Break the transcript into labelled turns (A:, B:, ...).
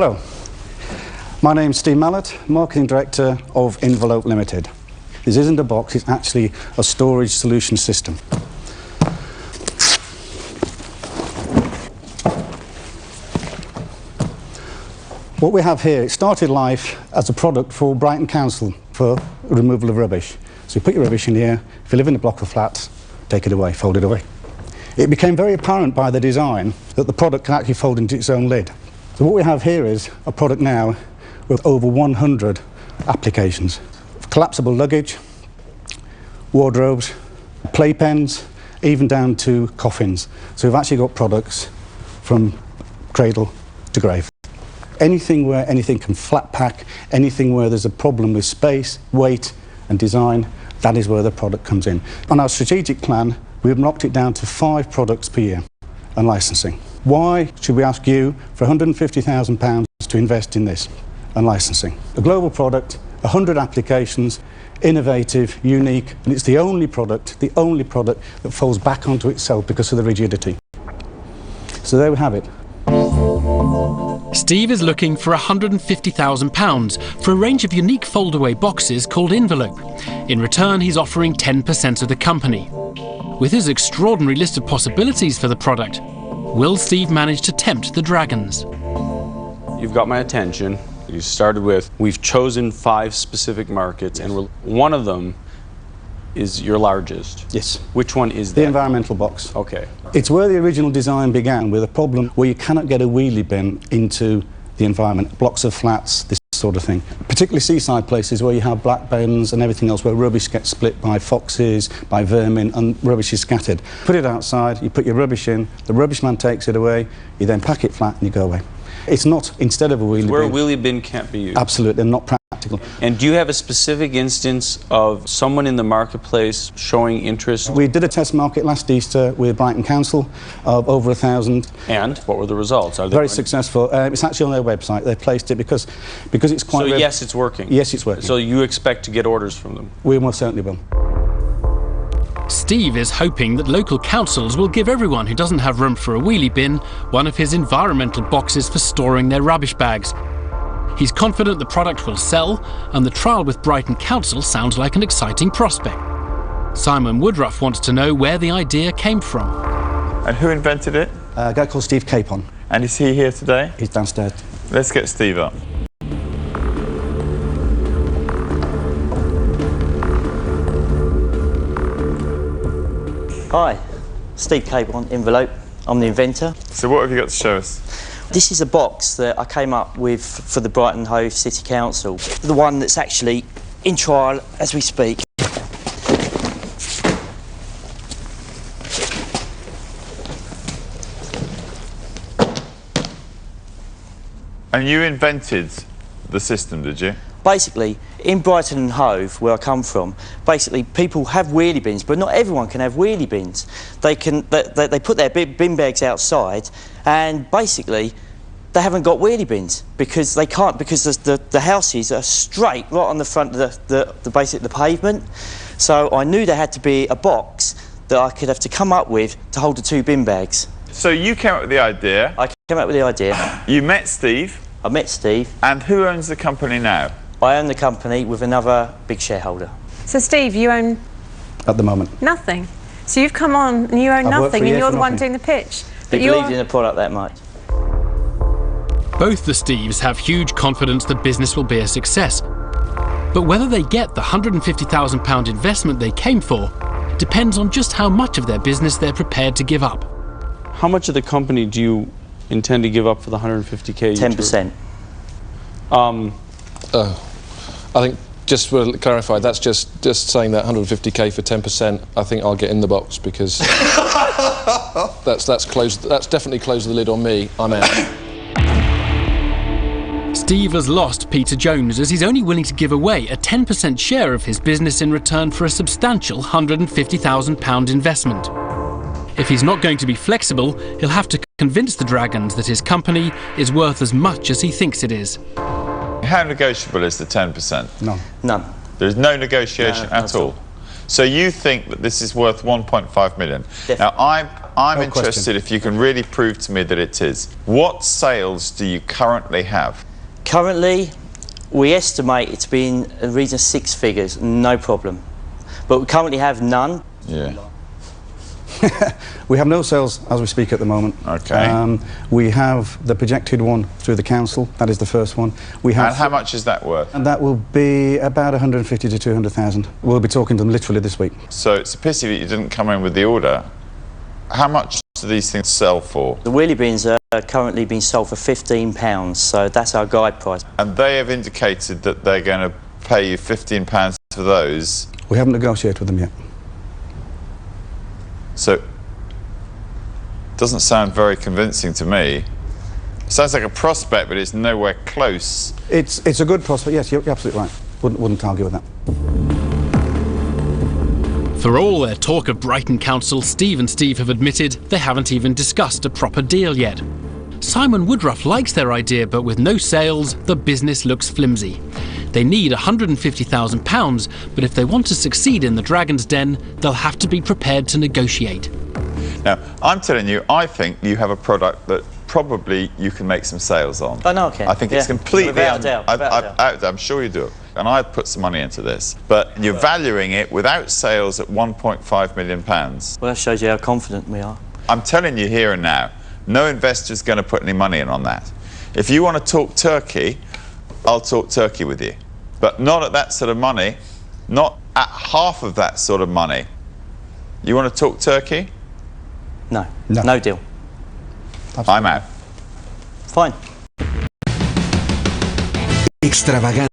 A: Hello, my name's Steve Mallett, Marketing Director of Envelope Limited. This isn't a box, it's actually a storage solution system. What we have here, it started life as a product for Brighton Council for removal of rubbish. So you put your rubbish in here, if you live in a block of flats, take it away, fold it away. It became very apparent by the design that the product can actually fold into its own lid. So what we have here is a product now with over 100 applications. Collapsible luggage, wardrobes, playpens, even down to coffins. So we've actually got products from cradle to grave. Anything where anything can flat pack, anything where there's a problem with space, weight and design, that is where the product comes in. On our strategic plan, we've knocked it down to 5 products per year and licensing. Why should we ask you for £150,000 to invest in this and licensing? A global product, 100 applications, innovative, unique, and it's the only product that folds back onto itself because of the rigidity. So there we have it.
B: Steve is looking for £150,000 for a range of unique fold-away boxes called Envelope. In return, he's offering 10% of the company. With his extraordinary list of possibilities for the product, will Steve manage to tempt the dragons?
C: You've got my attention. You started with, we've chosen 5 specific markets, and one of them is your largest.
A: Yes.
C: Which one is that?
A: The environmental box.
C: Okay.
A: It's where the original design began, with a problem where you cannot get a wheelie bin into the environment, blocks of flats, this sort of thing. Particularly seaside places where you have black bins and everything else, where rubbish gets split by foxes, by vermin, and rubbish is scattered. Put it outside, you put your rubbish in, the rubbish man takes it away, you then pack it flat and you go away. It's not, instead of a wheelie bin...
C: Where a wheelie bin can't be used.
A: Absolutely, not practical.
C: And do you have a specific instance of someone in the marketplace showing interest?
A: We did a test market last Easter with Brighton Council of over 1,000.
C: And what were the results? Are they
A: very successful. It's actually on their website. They placed it because it's quite...
C: So yes, it's working?
A: Yes, it's working.
C: So you expect to get orders from them?
A: We most certainly will.
B: Steve is hoping that local councils will give everyone who doesn't have room for a wheelie bin one of his environmental boxes for storing their rubbish bags. He's confident the product will sell, and the trial with Brighton Council sounds like an exciting prospect. Simon Woodruff wants to know where the idea came from.
D: And who invented it?
A: A guy called Steve Capon.
D: And is he here today?
A: He's downstairs.
D: Let's get Steve up.
E: Hi, Steve Capon, Envelope. I'm the inventor.
D: So what have you got to show us?
E: This is a box that I came up with for the Brighton Hove City Council. The one that's actually in trial as we speak.
D: And you invented the system, did you?
E: Basically, in Brighton and Hove, where I come from, basically people have wheelie bins, but not everyone can have wheelie bins. They put their bin bags outside, and basically they haven't got wheelie bins because they can't, because the houses are straight right on the front of the pavement. So I knew there had to be a box that I could have to come up with to hold the 2 bin bags.
D: So you came up with the idea.
E: I came up with the idea.
D: You met Steve.
E: I met Steve.
D: And who owns the company now?
E: I own the company with another big shareholder.
F: So Steve, you own...
A: At the moment.
F: Nothing. So you've come on and you own nothing, and you're the one doing the pitch.
E: They believed in the product that much.
B: Both the Steves have huge confidence the business will be a success. But whether they get the £150,000 investment they came for depends on just how much of their business they're prepared to give up.
C: How much of the company do you intend to give up for the 150K?
E: 10%.
G: I think, just to clarify, that's just saying that 150K for 10%. I think I'll get in the box because that's definitely closed the lid on me. I'm out.
B: Steve has lost Peter Jones as he's only willing to give away a 10% share of his business in return for a substantial £150,000 investment. If he's not going to be flexible, he'll have to convince the dragons that his company is worth as much as he thinks it is.
D: How negotiable is the 10%?
A: None.
E: None.
D: There's no negotiation at all. So you think that this is worth 1.5 million.
E: Definitely.
D: Now, I'm
A: No
D: interested
A: question.
D: if you can really prove to me that it is. What sales do you currently have?
E: Currently, we estimate it to be in the region of 6 figures, no problem. But we currently have none.
D: Yeah.
A: We have no sales as we speak at the moment.
D: Okay.
A: We have the projected one through the council. That is the first one. We have.
D: And how much is that worth?
A: And that will be about 150 to 200,000. We'll be talking to them literally this week.
D: So it's a pity that you didn't come in with the order. How much do these things sell for?
E: The wheelie bins are currently being sold for £15, so that's our guide price.
D: And they have indicated that they're going to pay you £15 for those.
A: We haven't negotiated with them yet.
D: So, doesn't sound very convincing to me. Sounds like a prospect, but it's nowhere close.
A: It's a good prospect, yes, you're absolutely right. Wouldn't argue with that.
B: For all their talk of Brighton Council, Steve and Steve have admitted they haven't even discussed a proper deal yet. Simon Woodruff likes their idea, but with no sales, the business looks flimsy. They need £150,000, but if they want to succeed in the Dragon's Den, they'll have to be prepared to negotiate.
D: Now, I'm telling you, I think you have a product that probably you can make some sales on.
E: I know I can.
D: I think it's completely...
E: Without a doubt.
D: I'm sure you do. And I'd put some money into this. But you're valuing it without sales at £1.5 million.
E: Well, that shows you how confident we are.
D: I'm telling you here and now, no investor's going to put any money in on that. If you want to talk Turkey, I'll talk Turkey with you. But not at that sort of money, not at half of that sort of money. You want to talk Turkey?
E: No. No deal.
D: I'm out.
E: Fine.
H: Extravagante.